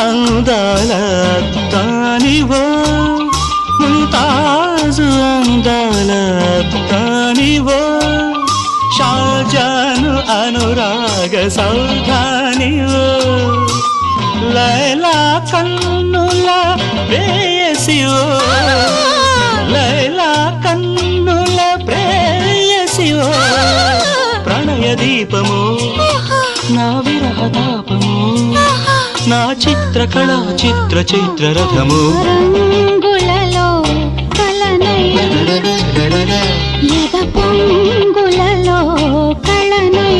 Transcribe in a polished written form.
అందాల తానివో ముంతాజు అందాల తానివో షాజాను అనురాగ సౌధానివో లైలా కన్నుల ప్రేయసివో లైలా కన్నుల ప్రేయసివో ప్రణయ దీపము నా విరహ తాపము నా చిత్రకళా చిత్ర చైత్ర రథము రంగులలో కలనై ఎద పొంగులలో కళనై